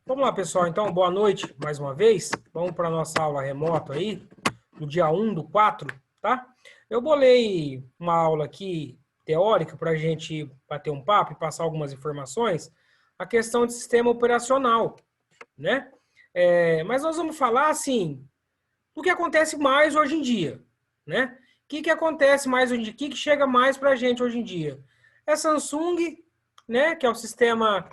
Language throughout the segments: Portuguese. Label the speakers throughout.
Speaker 1: Vamos lá, pessoal. Então, boa noite mais uma vez. Vamos para a nossa aula remota aí, no dia 1/4, tá? Eu bolei uma aula aqui teórica para a gente bater um papo e passar algumas informações. A questão de sistema operacional, né? Mas nós vamos falar, assim, do que acontece mais hoje em dia, né? O que acontece mais hoje em dia? O que chega mais para a gente hoje em dia? É Samsung, né? Que é o sistema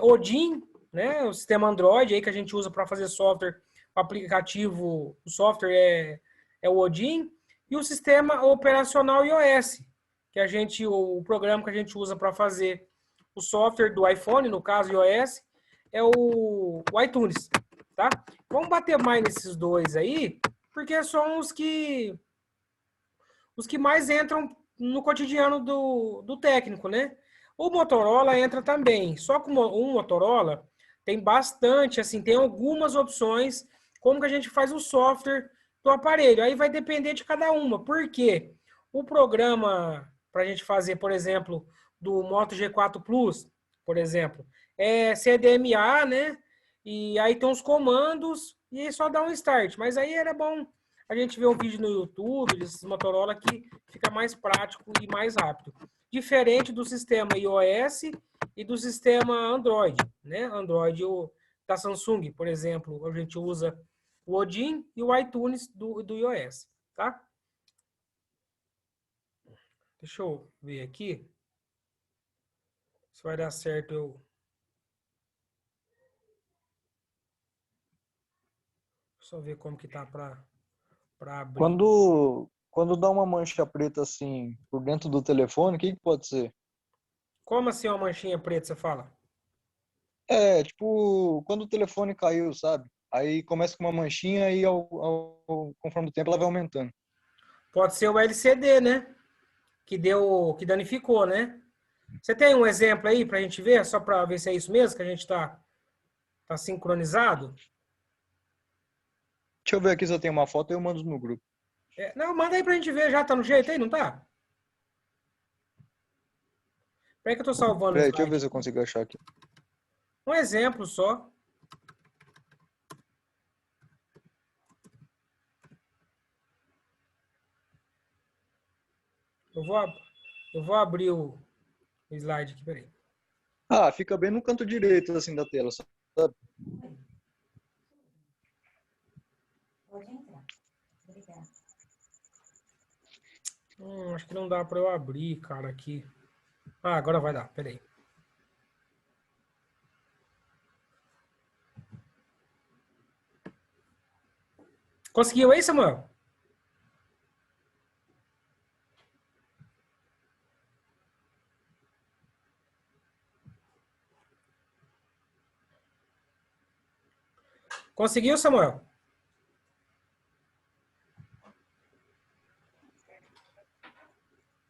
Speaker 1: Odin, né? O sistema Android aí que a gente usa para fazer software, o aplicativo, o software é o Odin, e o sistema operacional iOS, que o programa que a gente usa para fazer o software do iPhone, no caso iOS, é o iTunes, tá? Vamos bater mais nesses dois aí, porque são os que mais entram no cotidiano do técnico, né? O Motorola entra também, só que o Motorola tem bastante, assim, tem algumas opções como que a gente faz o software do aparelho. Aí vai depender de cada uma. Por quê? O programa para a gente fazer, por exemplo, do Moto G4 Plus, por exemplo, é CDMA, né? E aí tem os comandos e só dá um start. Mas aí era bom a gente ver um vídeo no YouTube desses Motorola que fica mais prático e mais rápido. Diferente do sistema iOS e do sistema Android, né? Android da Samsung, por exemplo, a gente usa o Odin e o iTunes do iOS, tá? Deixa eu ver aqui se vai dar certo só ver como que tá para abrir.
Speaker 2: Quando dá uma mancha preta assim por dentro do telefone, o que pode ser?
Speaker 1: Como assim uma manchinha preta, você fala?
Speaker 2: Tipo, quando o telefone caiu, sabe? Aí começa com uma manchinha e conforme o tempo ela vai aumentando.
Speaker 1: Pode ser o LCD, né? Que danificou, né? Você tem um exemplo aí para a gente ver, só para ver se é isso mesmo que a gente está sincronizado?
Speaker 2: Deixa eu ver aqui se eu tenho uma foto e eu mando no grupo.
Speaker 1: Não, manda aí para a gente ver, já tá no jeito aí, não tá? Peraí que eu tô salvando o
Speaker 2: Peraí, deixa eu ver
Speaker 1: slide.
Speaker 2: se eu consigo achar aqui.
Speaker 1: Um exemplo só. Eu vou abrir o slide aqui, peraí.
Speaker 2: Ah, fica bem no canto direito assim da tela, sabe?
Speaker 3: Pode entrar. Obrigada.
Speaker 1: Acho que não dá para eu abrir, cara, aqui. Ah, agora vai dar, peraí. Conseguiu aí, Samuel? Conseguiu, Samuel?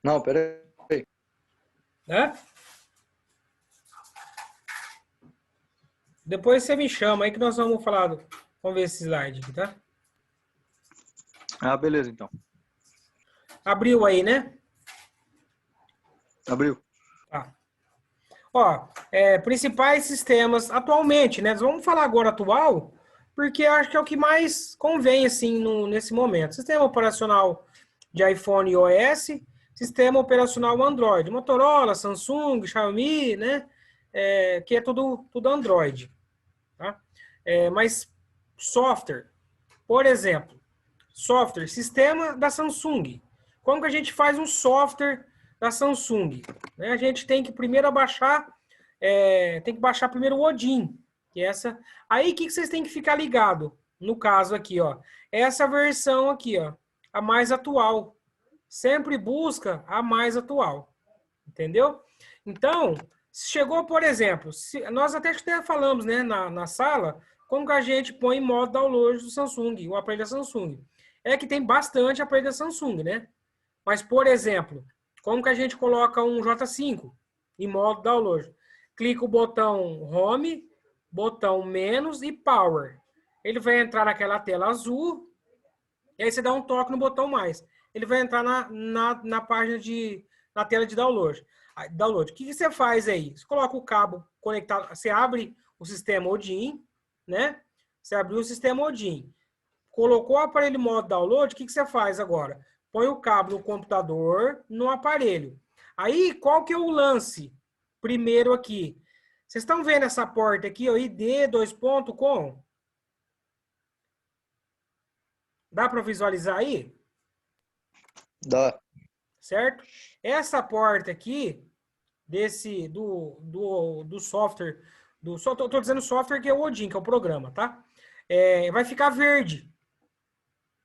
Speaker 2: Não, peraí.
Speaker 1: Né? Depois você me chama aí que nós vamos falar. Vamos ver esse slide aqui, tá?
Speaker 2: Ah, beleza então.
Speaker 1: Abriu aí, né?
Speaker 2: Abriu.
Speaker 1: Tá. Ó, principais sistemas atualmente, né? Vamos falar agora atual, porque acho que é o que mais convém, assim, nesse momento. Sistema operacional de iPhone e iOS, sistema operacional Android. Motorola, Samsung, Xiaomi, né? Que é tudo Android, tá? Mas software, por exemplo, software, sistema da Samsung. Como que a gente faz um software da Samsung? Né? A gente tem que primeiro baixar primeiro o Odin, que é essa. Aí o que vocês têm que ficar ligado? No caso aqui, ó, essa versão aqui, ó, a mais atual. Sempre busca a mais atual, entendeu? Então, chegou, por exemplo, nós até falamos, né, na sala, como que a gente põe em modo download do Samsung, o aparelho da Samsung. É que tem bastante aparelho da Samsung, né? Mas, por exemplo, como que a gente coloca um J5 em modo download? Clica o botão Home, botão menos e Power. Ele vai entrar naquela tela azul, e aí você dá um toque no botão mais. Ele vai entrar na página na tela de download. O que você faz aí? Você coloca o cabo conectado, você abre o sistema Odin, né? Você abriu o sistema Odin. Colocou o aparelho em modo download, o que você faz agora? Põe o cabo no computador, no aparelho. Aí, qual que é o lance? Primeiro aqui. Vocês estão vendo essa porta aqui, ó, ID, dois pontos, com? Dá para visualizar aí?
Speaker 2: Dá.
Speaker 1: Certo? Essa porta aqui, do software, só tô dizendo software que é o Odin, que é o programa, tá? Vai ficar verde,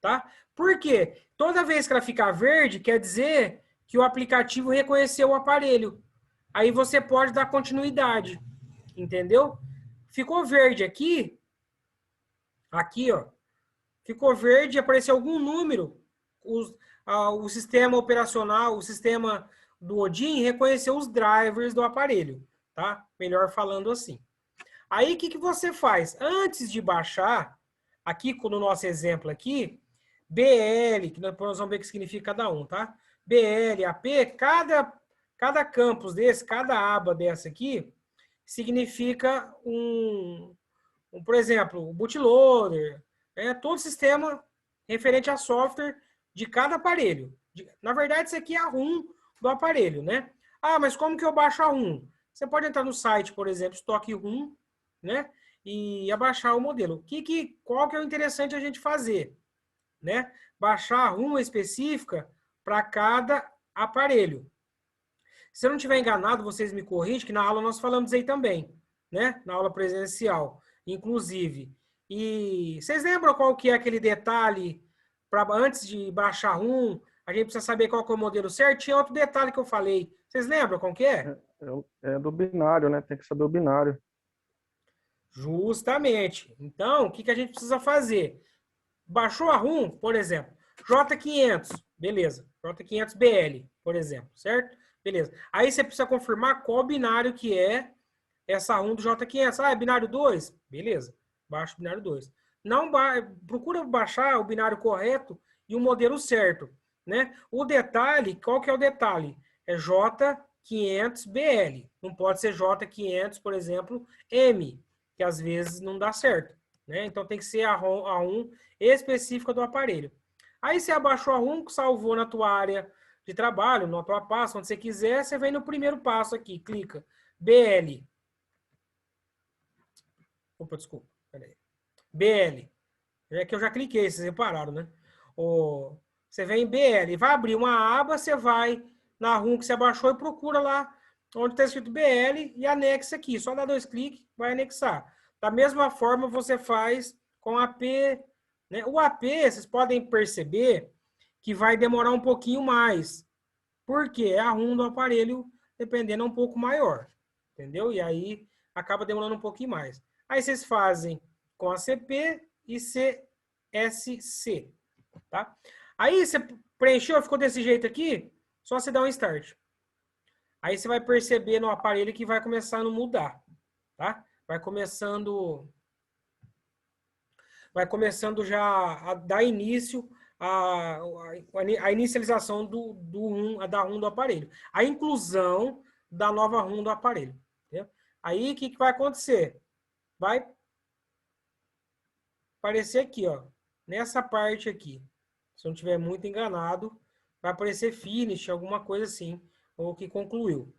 Speaker 1: tá? Por quê? Toda vez que ela ficar verde, quer dizer que o aplicativo reconheceu o aparelho. Aí você pode dar continuidade, entendeu? Ficou verde aqui, ó, ficou verde, apareceu algum número, o sistema operacional, o sistema do Odin reconheceu os drivers do aparelho, tá? Melhor falando assim. Aí, o que você faz? Antes de baixar, aqui no nosso exemplo aqui, BL, que nós vamos ver o que significa cada um, tá? BL, AP, cada campus desse, cada aba dessa aqui, significa por exemplo, o bootloader, todo sistema referente a software de cada aparelho. Na verdade, isso aqui é a ROM do aparelho, né? Ah, mas como que eu baixo a ROM? Você pode entrar no site, por exemplo, estoque ROM, né? E abaixar o modelo. Qual que é o interessante a gente fazer? Né? Baixar a ROM específica para cada aparelho. Se eu não estiver enganado, vocês me corrigem, que na aula nós falamos aí também, né? Na aula presencial, inclusive. E vocês lembram qual que é aquele detalhe para antes de baixar a ROM, a gente precisa saber qual que é o modelo certo? Tinha outro detalhe que eu falei. Vocês lembram qual que é?
Speaker 4: É do binário, né? Tem que saber o binário.
Speaker 1: Justamente. Então, o que a gente precisa fazer? Baixou a ROM, por exemplo, J500, beleza. J500BL, por exemplo, certo? Beleza. Aí você precisa confirmar qual binário que é essa ROM do J500. Ah, é binário 2? Beleza. Baixa o binário 2. Não procura baixar o binário correto e o modelo certo, né? O detalhe, qual que é o detalhe? É J500BL. Não pode ser J500, por exemplo, M, que às vezes não dá certo, né? Então tem que ser a ROM específica do aparelho. Aí você abaixou a ROM, salvou na tua área de trabalho, na tua pasta, onde você quiser, você vem no primeiro passo aqui, clica, BL. Opa, desculpa, peraí. BL. É que eu já cliquei, vocês repararam, né? Você vem em BL, vai abrir uma aba, você vai na ROM que você abaixou e procura lá onde está escrito BL e anexa aqui. Só dá 2 cliques, vai anexar. Da mesma forma, você faz com AP. Né? O AP, vocês podem perceber que vai demorar um pouquinho mais. Porque a ROM do aparelho, dependendo, é um pouco maior. Entendeu? E aí, acaba demorando um pouquinho mais. Aí, vocês fazem com a CP e CSC. Tá? Aí, você preencheu, ficou desse jeito aqui, só você dá um start. Aí, você vai perceber no aparelho que vai começando a mudar. Tá? Vai começando já a dar início a inicialização da ROM do aparelho. A inclusão da nova ROM do aparelho. Entendeu? Aí, o que vai acontecer? Vai aparecer aqui, ó, nessa parte aqui. Se eu não estiver muito enganado, vai aparecer finish, alguma coisa assim, ou que concluiu.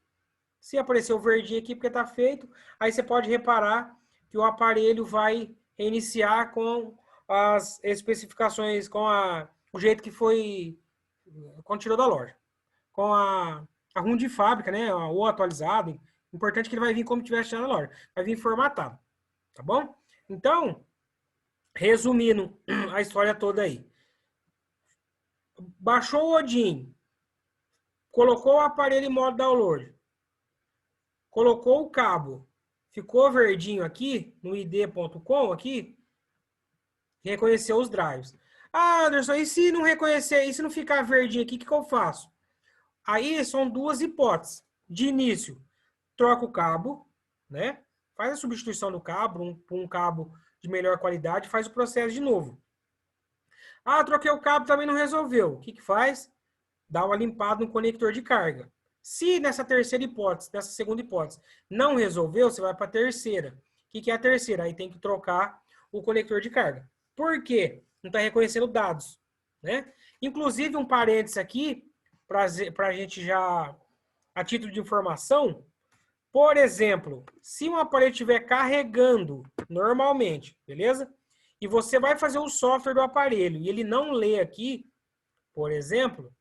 Speaker 1: Se aparecer o verdinho aqui, porque está feito, aí você pode reparar que o aparelho vai reiniciar com as especificações, com o jeito que foi quando tirou da loja. Com a ROM de fábrica, né? Ou atualizado. Importante que ele vai vir como tivesse tirado da loja. Vai vir formatado. Tá bom? Então, resumindo a história toda aí. Baixou o Odin. Colocou o aparelho em modo download. Colocou o cabo. Ficou verdinho aqui, no id.com aqui. Reconheceu os drives. Ah, Anderson, e se não reconhecer, e se não ficar verdinho aqui, o que eu faço? Aí são duas hipóteses. De início, troca o cabo, né? Faz a substituição do cabo por um cabo de melhor qualidade, faz o processo de novo. Ah, troquei o cabo, também não resolveu. O que faz? Dá uma limpada no conector de carga. Se nessa terceira hipótese, nessa segunda hipótese, não resolveu, você vai para a terceira, que é a terceira? Aí tem que trocar o conector de carga. Por quê? Não está reconhecendo dados, né? Inclusive, um parênteses aqui, para a gente já, a título de informação, por exemplo, se um aparelho estiver carregando normalmente, beleza? E você vai fazer o software do aparelho e ele não lê aqui, por exemplo,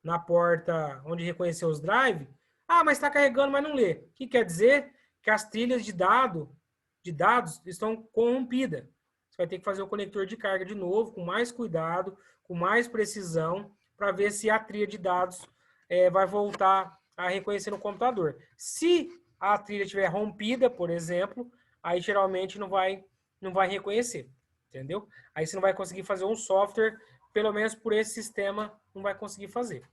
Speaker 1: na porta onde reconheceu os drive, mas está carregando, mas não lê. O que quer dizer? Que as trilhas de dados estão corrompidas. Você vai ter que fazer o conector de carga de novo, com mais cuidado, com mais precisão, para ver se a trilha de dados vai voltar a reconhecer no computador. Se a trilha estiver rompida, por exemplo, aí geralmente não vai reconhecer, entendeu? Aí você não vai conseguir fazer um software, pelo menos por esse sistema, não vai conseguir fazer.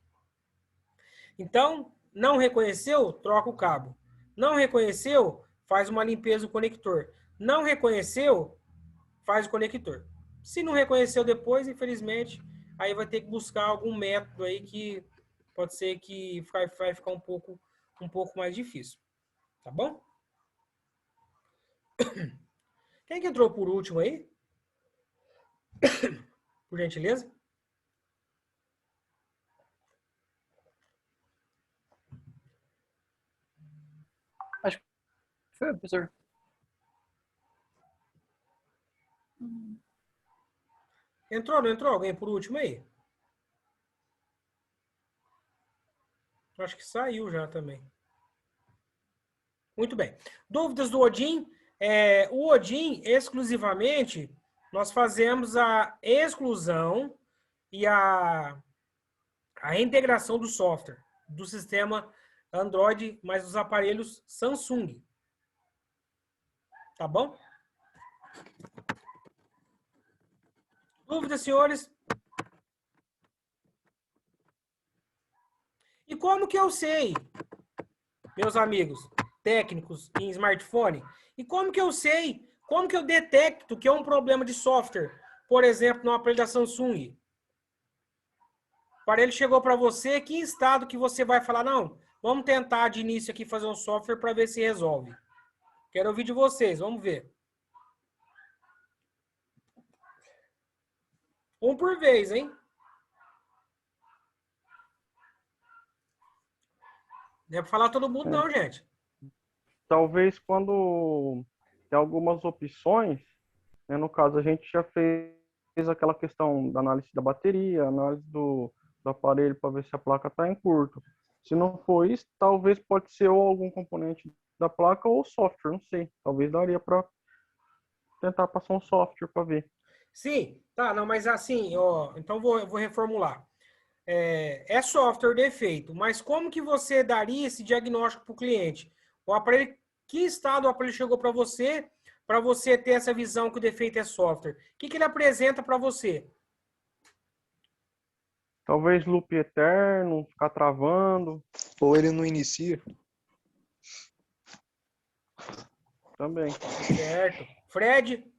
Speaker 1: Então, não reconheceu? Troca o cabo. Não reconheceu? Faz uma limpeza do conector. Não reconheceu? Faz o conector. Se não reconheceu depois, infelizmente, aí vai ter que buscar algum método aí que pode ser que vai ficar um pouco mais difícil. Tá bom? Quem que entrou por último aí? Por gentileza?
Speaker 5: Acho que foi, professor.
Speaker 1: Entrou, não entrou alguém por último aí? Acho que saiu já também. Muito bem. Dúvidas do Odin? O Odin, exclusivamente, nós fazemos a exclusão e a integração do software, do sistema Android, mas dos aparelhos Samsung. Tá bom? Dúvidas, senhores? E como que eu sei, meus amigos técnicos em smartphone, e como que eu sei, como que eu detecto que é um problema de software, por exemplo, no aparelho da Samsung? O aparelho chegou para você, que estado que você vai falar, não, vamos tentar de início aqui fazer um software para ver se resolve. Quero ouvir de vocês, vamos ver. Um por vez, hein? Não é para falar todo mundo não, gente.
Speaker 4: Talvez quando tem algumas opções, né, no caso a gente já fez aquela questão da análise da bateria, análise do aparelho para ver se a placa está em curto. Se não for isso, talvez pode ser ou algum componente da placa ou software, não sei. Talvez daria para tentar passar um software para ver.
Speaker 1: Sim, tá, não, mas assim, ó, então vou reformular. É software defeito, mas como que você daria esse diagnóstico para o cliente? O aparelho, que estado o aparelho chegou para você ter essa visão que o defeito é software? O que ele apresenta para você?
Speaker 4: Talvez loop eterno, ficar travando
Speaker 2: Ou ele não inicia.
Speaker 4: também.
Speaker 1: Certo. Fred?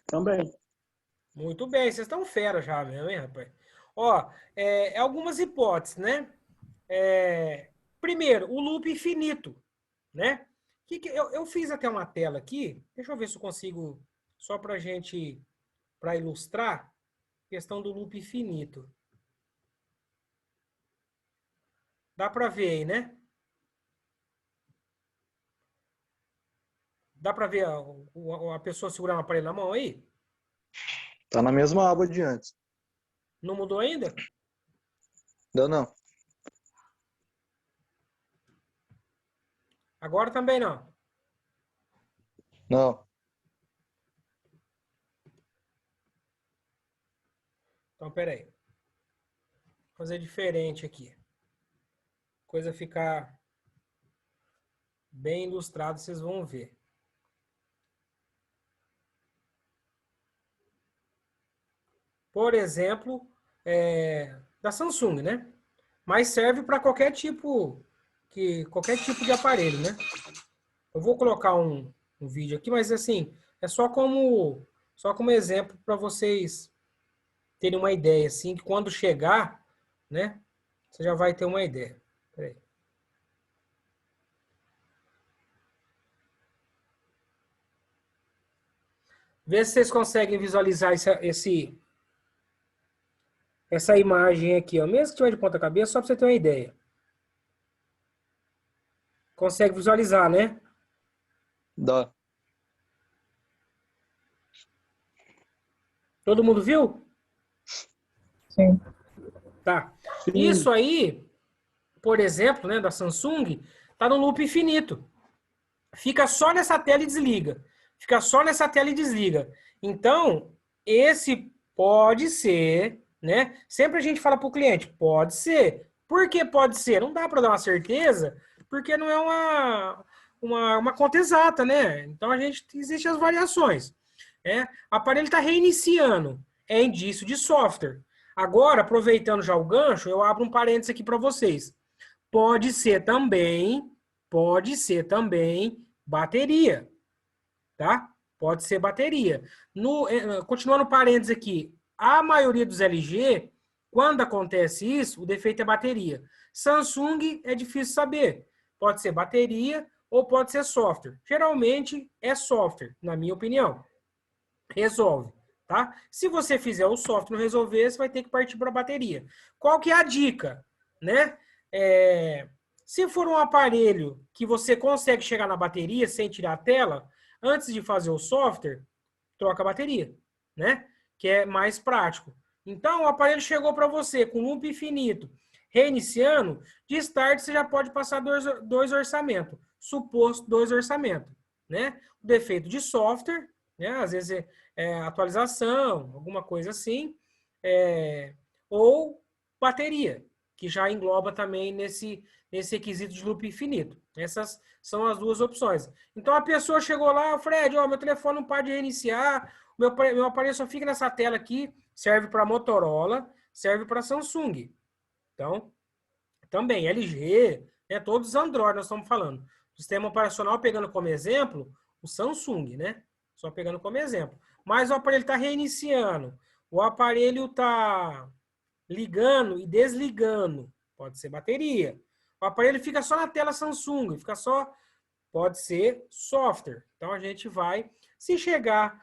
Speaker 5: Também.
Speaker 1: Muito bem, vocês estão fera já mesmo, hein, rapaz? Ó, algumas hipóteses, né? Primeiro, o loop infinito, né? Eu fiz até uma tela aqui, deixa eu ver se eu consigo, só para gente, para ilustrar, questão do loop infinito. Dá para ver aí, né? Dá para ver a pessoa segurando o aparelho na mão aí?
Speaker 2: Tá na mesma aba de antes.
Speaker 1: Não mudou ainda?
Speaker 2: Ainda não.
Speaker 1: Agora também não.
Speaker 2: Não.
Speaker 1: Então, peraí. Vou fazer diferente aqui. Coisa ficar bem ilustrado, vocês vão ver. Por exemplo, da Samsung, né? Mas serve para qualquer tipo de aparelho, né? Eu vou colocar um vídeo aqui, mas assim, é só como exemplo para vocês terem uma ideia, assim, que quando chegar, né, você já vai ter uma ideia. Peraí. Vê se vocês conseguem visualizar essa imagem aqui, ó. Mesmo que tiver de ponta cabeça, só para você ter uma ideia. Consegue visualizar, né?
Speaker 2: Dá.
Speaker 1: Todo mundo viu?
Speaker 5: Sim.
Speaker 1: Tá. Isso aí, por exemplo, né, da Samsung, tá no loop infinito. Fica só nessa tela e desliga. Fica só nessa tela e desliga. Então, esse pode ser, né? Sempre a gente fala para o cliente, pode ser. Por que pode ser? Não dá para dar uma certeza, porque não é uma conta exata, né? Então, existem as variações. O aparelho está reiniciando. É indício de software. Agora, aproveitando já o gancho, eu abro um parênteses aqui para vocês. Pode ser também bateria, tá? Pode ser bateria. Continuando o parênteses aqui, a maioria dos LG, quando acontece isso, o defeito é bateria. Samsung é difícil saber. Pode ser bateria ou pode ser software. Geralmente é software, na minha opinião. Resolve, tá? Se você fizer o software não resolver, você vai ter que partir para a bateria. Qual que é a dica, né? Se for um aparelho que você consegue chegar na bateria sem tirar a tela, antes de fazer o software, troca a bateria, né? Que é mais prático. Então, o aparelho chegou para você com loop infinito, reiniciando, de start você já pode passar dois orçamentos. Suposto 2 orçamentos, né? O defeito de software, né? Às vezes é atualização, alguma coisa assim, ou bateria, que já engloba também nesse requisito de loop infinito. Essas são as duas opções. Então a pessoa chegou lá, Fred, meu telefone não para de reiniciar, meu aparelho só fica nessa tela aqui, serve para Motorola, serve para Samsung. Então, também LG, né, todos os Android nós estamos falando. Sistema operacional pegando como exemplo o Samsung, né? Só pegando como exemplo. Mas o aparelho está reiniciando, o aparelho está ligando e desligando, pode ser bateria. O aparelho fica só na tela Samsung, pode ser software. Então a gente vai, se chegar,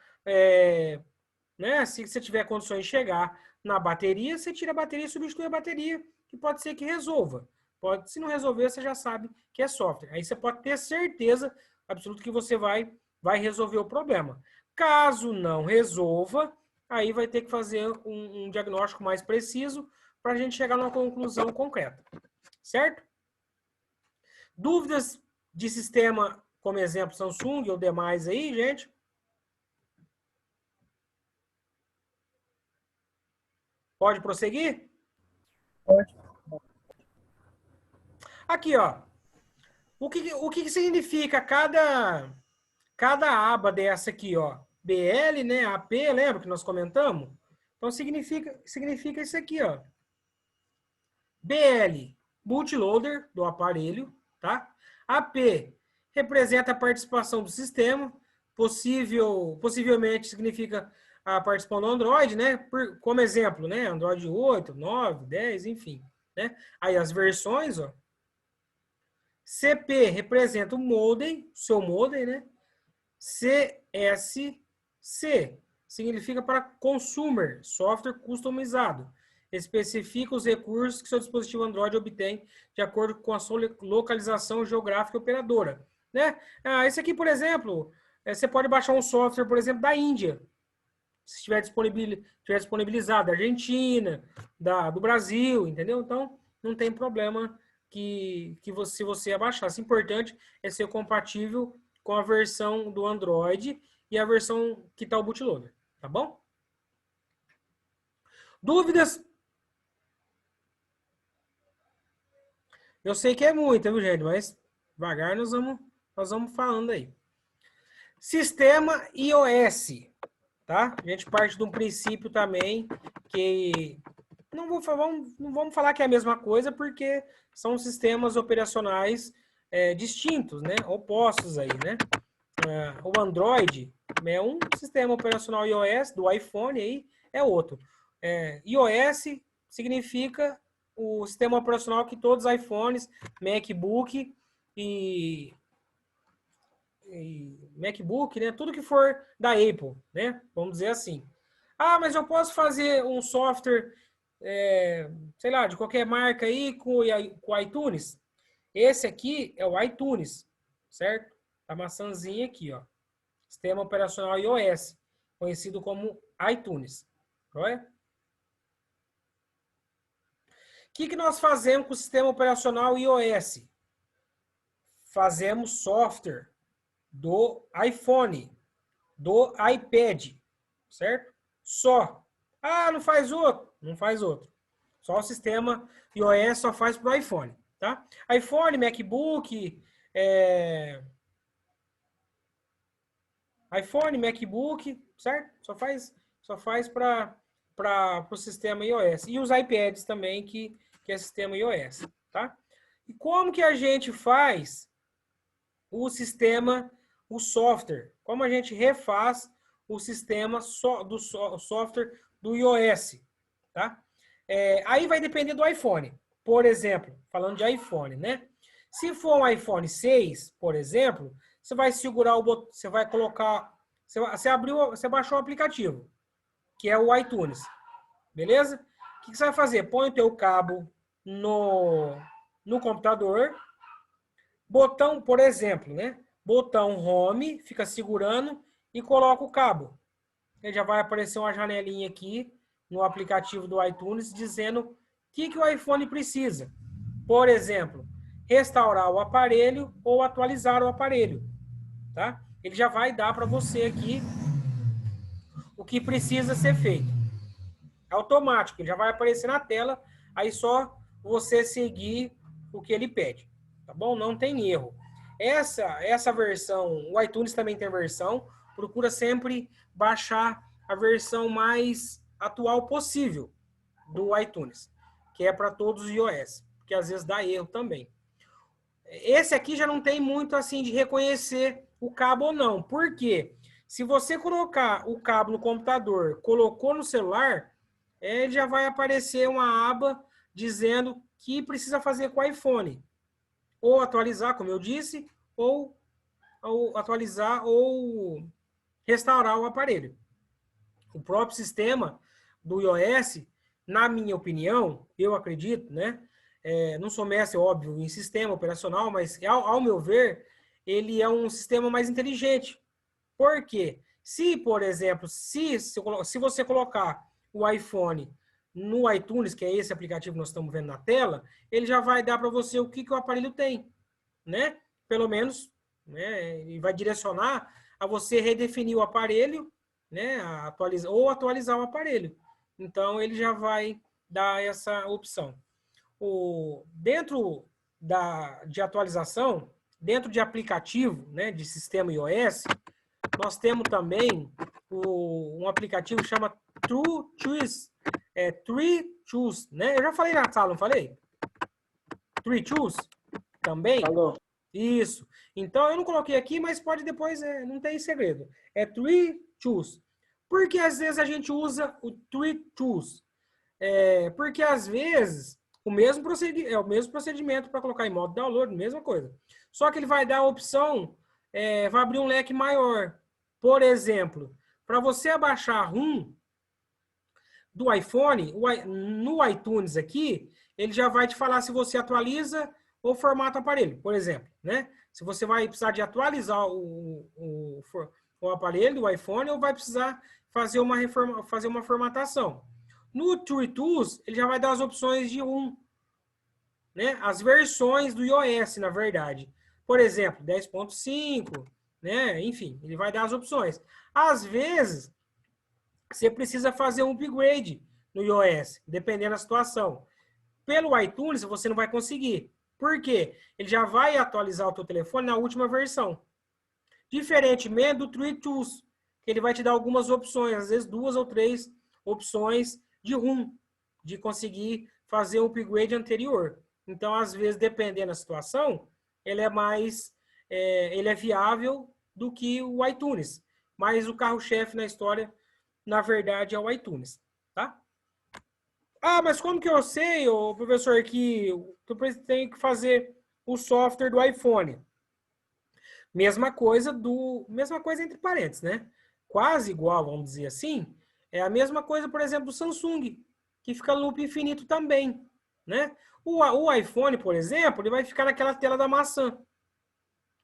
Speaker 1: né, se você tiver condições de chegar na bateria, você tira a bateria e substitui a bateria, que pode ser que resolva. Se não resolver, você já sabe que é software. Aí você pode ter certeza absoluta que você vai resolver o problema. Caso não resolva, aí vai ter que fazer um diagnóstico mais preciso para a gente chegar numa conclusão concreta. Certo? Dúvidas de sistema, como exemplo, Samsung ou demais aí, gente? Pode prosseguir?
Speaker 5: Pode.
Speaker 1: Aqui, ó. O que significa cada aba dessa aqui, ó? BL, né? AP, lembra que nós comentamos? Então, significa isso aqui, ó. BL, bootloader do aparelho, tá? AP representa a participação do sistema, possivelmente significa a participação do Android, né? Como exemplo, né? Android 8, 9, 10, enfim, né? Aí as versões, ó. CP representa o modem, seu modem, né? CSC significa para consumer, software customizado. Especifica os recursos que seu dispositivo Android obtém de acordo com a sua localização geográfica operadora, né? Esse aqui, por exemplo, você pode baixar um software, por exemplo, da Índia, se estiver disponibilizado, da Argentina, do Brasil, entendeu? Então, não tem problema se você abaixar. O importante é ser compatível com a versão do Android e a versão que está o bootloader, tá bom? Dúvidas? Eu sei que é muita, viu, gente? Mas devagar nós vamos falando aí. Sistema iOS, tá? A gente parte de um princípio também que não vamos falar que é a mesma coisa, porque são sistemas operacionais distintos, né? Opostos aí, né? O Android é um sistema operacional iOS, do iPhone aí é outro. iOS significa o sistema operacional que todos os iPhones, MacBook e MacBook, né? Tudo que for da Apple, né? Vamos dizer assim. Ah, mas eu posso fazer um software, sei lá, de qualquer marca aí com o iTunes? Esse aqui é o iTunes, certo? A maçãzinha aqui, ó. Sistema operacional iOS, conhecido como iTunes. Olha. O que nós fazemos com o sistema operacional iOS? Fazemos software do iPhone, do iPad, certo? Só. Ah, não faz outro? Não faz outro. Só o sistema iOS só faz para o iPhone, tá? iPhone, MacBook, iPhone, MacBook, certo? Só faz para o sistema iOS. E os iPads também, que é sistema iOS, tá? E como que a gente faz o sistema, o software? Como a gente refaz o sistema do software do iOS, tá? Aí vai depender do iPhone. Por exemplo, falando de iPhone, né? Se for um iPhone 6, por exemplo, você vai segurar o botão, você vai colocar, você baixou o aplicativo, que é o iTunes, beleza? O que você vai fazer? Põe o teu cabo no computador, botão, por exemplo, né? Botão Home, fica segurando e coloca o cabo. Ele já vai aparecer uma janelinha aqui no aplicativo do iTunes dizendo o que o iPhone precisa. Por exemplo, restaurar o aparelho ou atualizar o aparelho, tá? Ele já vai dar para você aqui o que precisa ser feito. Automático, ele já vai aparecer na tela, aí só você seguir o que ele pede, tá bom? Não tem erro. Essa versão, o iTunes também tem versão, procura sempre baixar a versão mais atual possível do iTunes, que é para todos os iOS, porque às vezes dá erro também. Esse aqui já não tem muito assim de reconhecer o cabo ou não. Por quê? Se você colocar o cabo no computador, colocou no celular, ele já vai aparecer uma aba dizendo que precisa fazer com o iPhone. Ou atualizar, como eu disse, ou atualizar ou restaurar o aparelho. O próprio sistema do iOS, na minha opinião, eu acredito, né? Não sou mestre, óbvio, em sistema operacional, mas ao meu ver, ele é um sistema mais inteligente. Por quê? Se, por exemplo, se você colocar o iPhone no iTunes, que é esse aplicativo que nós estamos vendo na tela, ele já vai dar para você o que o aparelho tem, né? Pelo menos, né? Ele vai direcionar a você redefinir o aparelho, né? Atualizar o aparelho. Então, ele já vai dar essa opção. Dentro de atualização, dentro de aplicativo, né, de sistema iOS, nós temos também um aplicativo que chama TrueChoose. TreeChoose, né? Eu já falei na sala, não falei? TreeChoose também?
Speaker 4: Falou.
Speaker 1: Isso. Então, eu não coloquei aqui, mas pode depois, não tem segredo. É TreeChoose. Por que às vezes a gente usa o TreeChoose? Porque às vezes é o mesmo procedimento para colocar em modo download, mesma coisa. Só que ele vai dar a opção, vai abrir um leque maior. Por exemplo, para você abaixar a ROM do iPhone, no iTunes aqui, ele já vai te falar se você atualiza ou formata o aparelho, por exemplo, né? Se você vai precisar de atualizar o aparelho do iPhone ou vai precisar fazer uma formatação. No TreeTools, ele já vai dar as opções de né? As versões do iOS, na verdade. Por exemplo, 10.5, né? Enfim, ele vai dar as opções. Às vezes, você precisa fazer um upgrade no iOS, dependendo da situação. Pelo iTunes, você não vai conseguir. Por quê? Ele já vai atualizar o teu telefone na última versão. Diferentemente do TreeTools, que ele vai te dar algumas opções, às vezes 2 ou 3 opções de ROM, de conseguir fazer um upgrade anterior. Então, às vezes, dependendo da situação, ele é viável do que o iTunes. Mas o carro-chefe na história, na verdade, é o iTunes, tá? Ah, mas como que eu sei, professor, que eu tenho que fazer o software do iPhone? Mesma coisa entre parênteses, né? Quase igual, vamos dizer assim, é a mesma coisa, por exemplo, do Samsung, que fica loop infinito também, né? O iPhone, por exemplo, ele vai ficar naquela tela da maçã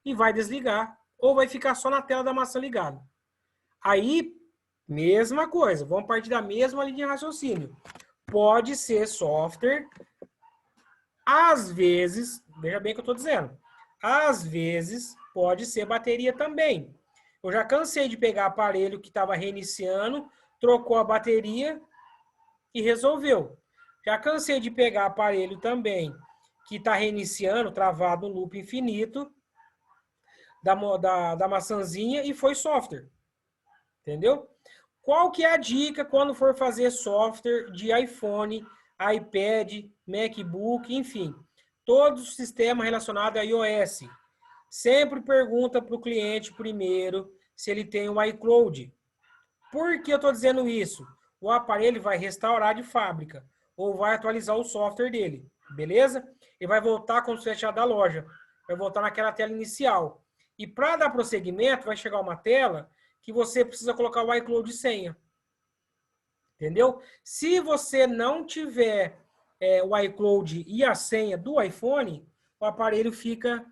Speaker 1: e vai desligar, ou vai ficar só na tela da maçã ligado. Aí, mesma coisa, vamos partir da mesma linha de raciocínio. Pode ser software, às vezes, veja bem o que eu estou dizendo, às vezes pode ser bateria também. Eu já cansei de pegar aparelho que estava reiniciando, trocou a bateria e resolveu. Já cansei de pegar aparelho também que está reiniciando, travado no loop infinito da maçãzinha e foi software. Entendeu? Qual que é a dica quando for fazer software de iPhone, iPad, MacBook, enfim, todo o sistema relacionado a iOS? Sempre pergunta para o cliente primeiro se ele tem o iCloud. Por que eu estou dizendo isso? O aparelho vai restaurar de fábrica ou vai atualizar o software dele, beleza? E vai voltar quando você fechar da loja. Vai voltar naquela tela inicial. E para dar prosseguimento, vai chegar uma tela que você precisa colocar o iCloud de senha. Entendeu? Se você não tiver o iCloud e a senha do iPhone, o aparelho fica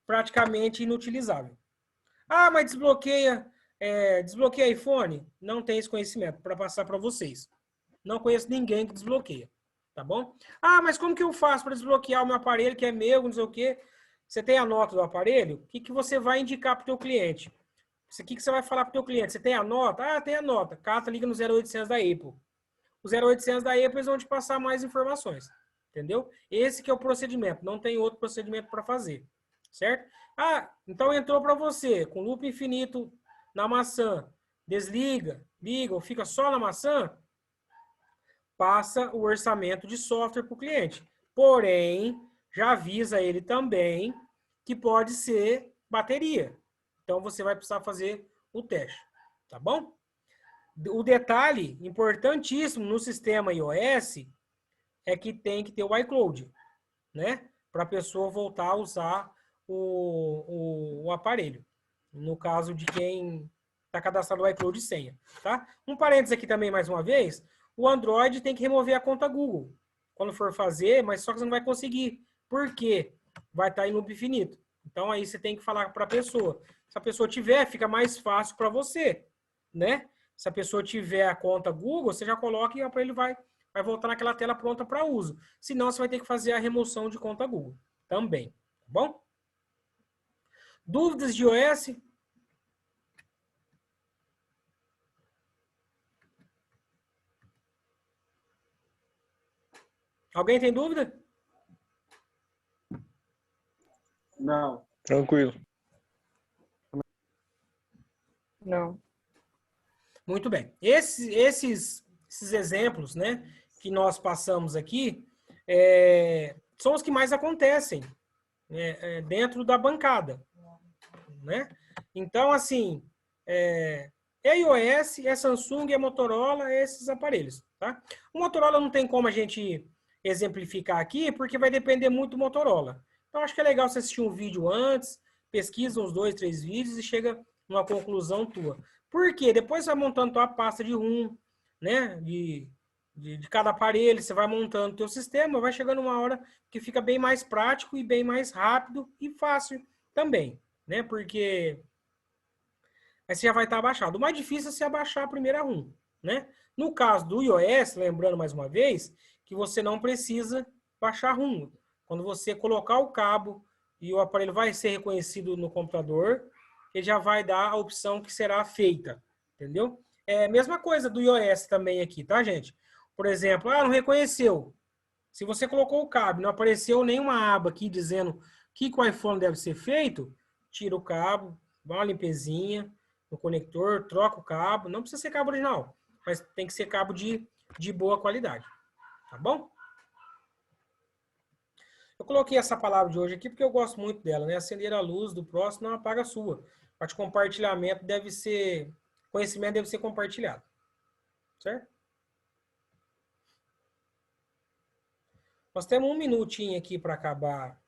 Speaker 1: praticamente inutilizável. Ah, mas desbloqueia iPhone? Não tem esse conhecimento para passar para vocês. Não conheço ninguém que desbloqueia, tá bom? Ah, mas como que eu faço para desbloquear o meu aparelho que é meu, não sei o quê? Você tem a nota do aparelho? O que você vai indicar para o teu cliente? O que você vai falar para o teu cliente? Você tem a nota? Ah, tem a nota. Cata, liga no 0800 da Apple. O 0800 da Apple eles vão te passar mais informações, entendeu? Esse que é o procedimento. Não tem outro procedimento para fazer, certo? Ah, então entrou para você com loop infinito na maçã. Desliga, liga ou fica só na maçã, passa o orçamento de software para o cliente. Porém, já avisa ele também que pode ser bateria. Então, você vai precisar fazer o teste, tá bom? O detalhe importantíssimo no sistema iOS é que tem que ter o iCloud, né? Para a pessoa voltar a usar o aparelho. No caso de quem está cadastrado o iCloud senha, tá? Um parênteses aqui também, mais uma vez, o Android tem que remover a conta Google quando for fazer, mas só que você não vai conseguir. Por quê? Vai estar em loop infinito. Então, aí você tem que falar para a pessoa. Se a pessoa tiver, fica mais fácil para você, né? Se a pessoa tiver a conta Google, você já coloca e o aparelho vai voltar naquela tela pronta para uso. Senão, você vai ter que fazer a remoção de conta Google também, tá bom? Dúvidas de iOS? Alguém tem dúvida?
Speaker 4: Não.
Speaker 2: Tranquilo.
Speaker 5: Não.
Speaker 1: Muito bem. Esses exemplos, né, que nós passamos aqui, são os que mais acontecem dentro da bancada, né? Então, assim, é iOS, é Samsung, é Motorola, é esses aparelhos, tá? O Motorola não tem como a gente exemplificar aqui, porque vai depender muito do Motorola. Então, acho que é legal você assistir um vídeo antes, pesquisa uns 2, 3 vídeos e chega numa conclusão tua. Por quê? Depois você vai montando tua pasta de ROM, né? De cada aparelho, você vai montando o teu sistema, vai chegando uma hora que fica bem mais prático e bem mais rápido e fácil também, né? Porque aí você já vai estar abaixado. O mais difícil é você abaixar a primeira ROM, né? No caso do iOS, lembrando mais uma vez, que você não precisa baixar a ROM. Quando você colocar o cabo e o aparelho vai ser reconhecido no computador, ele já vai dar a opção que será feita, entendeu? É a mesma coisa do iOS também aqui, tá, gente? Por exemplo, não reconheceu. Se você colocou o cabo e não apareceu nenhuma aba aqui dizendo o que o iPhone deve ser feito, tira o cabo, dá uma limpezinha no conector, troca o cabo. Não precisa ser cabo original, mas tem que ser cabo de boa qualidade. Tá bom? Eu coloquei essa palavra de hoje aqui porque eu gosto muito dela, né? Acender a luz do próximo não apaga a sua. A parte de compartilhamento deve ser... Conhecimento deve ser compartilhado. Certo? Nós temos um minutinho aqui para acabar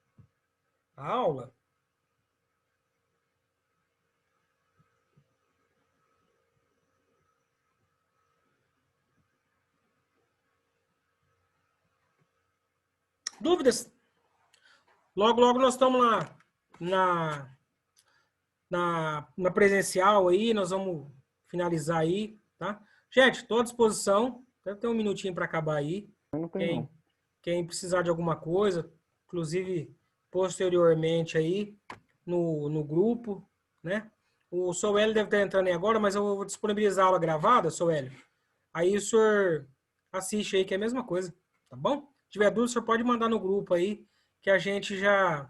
Speaker 1: a aula. Dúvidas? Logo, logo nós estamos lá na presencial aí, nós vamos finalizar aí, tá? Gente, estou à disposição. Deve ter um minutinho para acabar aí.
Speaker 4: Não tem não.
Speaker 1: Quem precisar de alguma coisa, inclusive posteriormente aí no grupo, né? O Soélio deve estar entrando aí agora, mas eu vou disponibilizar a aula gravada, Soélio. Aí o senhor assiste aí, que é a mesma coisa, tá bom? Se tiver dúvida, o senhor pode mandar no grupo aí, que a gente já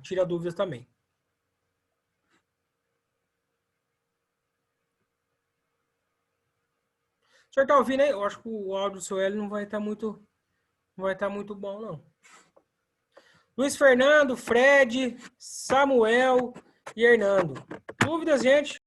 Speaker 1: tira dúvidas também. O senhor tá ouvindo aí? Eu acho que o áudio do Soélio não vai estar muito bom, não. Luiz Fernando, Fred, Samuel e Hernando. Dúvidas, gente?